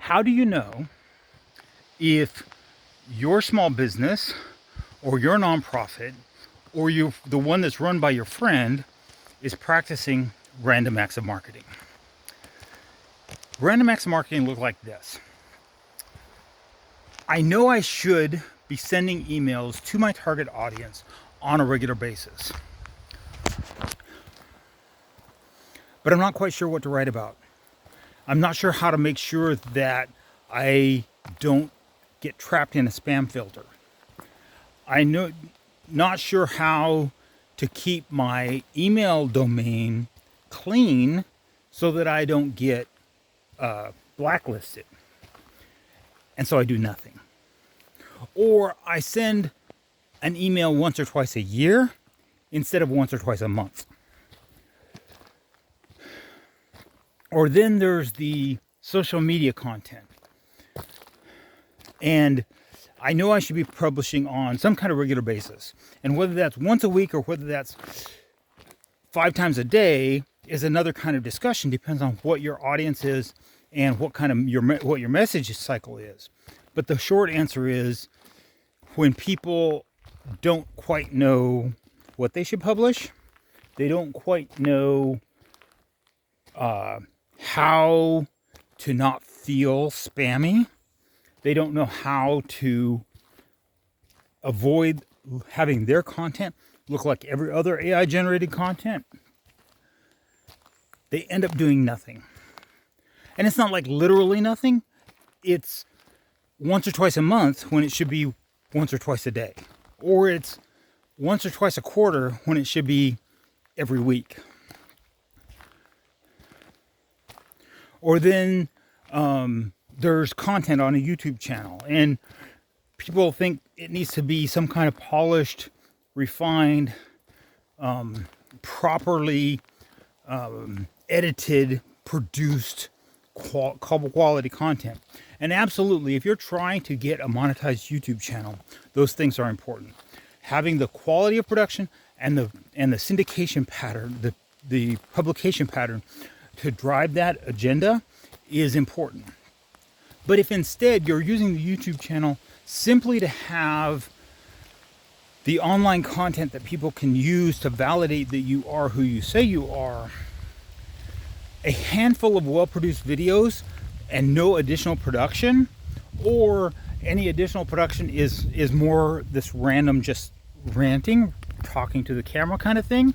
How do you know if your small business or your nonprofit or the one that's run by your friend is practicing random acts of marketing? Random acts of marketing look like this. I know I should be sending emails to my target audience on a regular basis, but I'm not quite sure what to write about. I'm not sure how to make sure that I don't get trapped in a spam filter. Not sure how to keep my email domain clean so that I don't get blacklisted. And so I do nothing. Or I send an email once or twice a year instead of once or twice a month. Or then there's the social media content. And I know I should be publishing on some kind of regular basis. And whether that's once a week or whether that's 5 times a day is another kind of discussion. Depends on what your audience is and what kind of what your message cycle is. But the short answer is, when people don't quite know what they should publish, they don't quite know how to not feel spammy, they don't know how to avoid having their content look like every other AI generated content, they end up doing nothing. And it's not like literally nothing. It's once or twice a month when it should be once or twice a day. Or it's once or twice a quarter when it should be every week. Or then there's content on a YouTube channel, and people think it needs to be some kind of polished, refined, properly edited, produced quality content. And absolutely, if you're trying to get a monetized YouTube channel, those things are important. Having the quality of production and the syndication pattern, the publication pattern to drive that agenda is important. But if instead you're using the YouTube channel simply to have the online content that people can use to validate that you are who you say you are, a handful of well-produced videos and no additional production, or any additional production is more this random just ranting, talking to the camera kind of thing.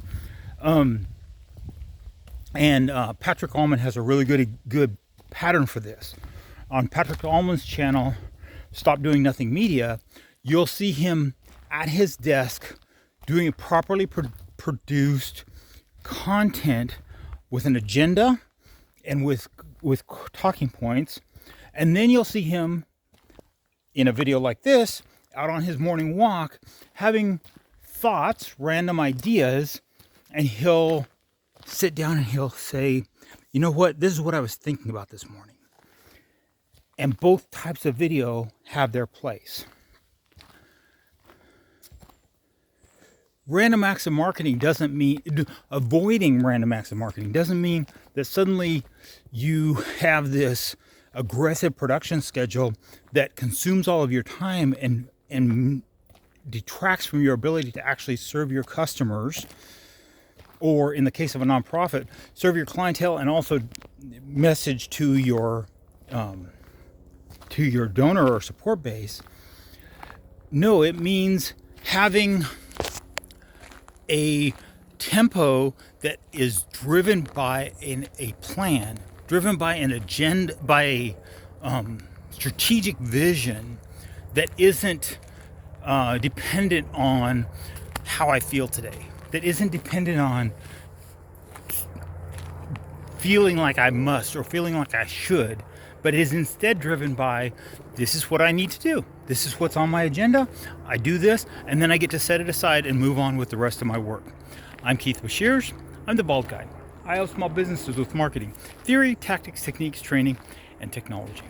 And Patrick Allman has a really good pattern for this. On Patrick Allman's channel, Stop Doing Nothing Media, you'll see him at his desk doing properly produced content with an agenda and with talking points. And then you'll see him in a video like this, out on his morning walk, having thoughts, random ideas, and he'll sit down and he'll say, you know what, this is what I was thinking about this morning. And both types of video have their place. Random acts of marketing doesn't mean, avoiding random acts of marketing doesn't mean that suddenly you have this aggressive production schedule that consumes all of your time and detracts from your ability to actually serve your customers, or in the case of a nonprofit, serve your clientele and also message to your donor or support base. No, it means having a tempo that is driven by a plan, driven by an agenda, by a strategic vision that isn't dependent on how I feel today, that isn't dependent on feeling like I must or feeling like I should, but is instead driven by, this is what I need to do. This is what's on my agenda. I do this, and then I get to set it aside and move on with the rest of my work. I'm Keith Bashirs. I'm the Bald Guy. I help small businesses with marketing, theory, tactics, techniques, training, and technology.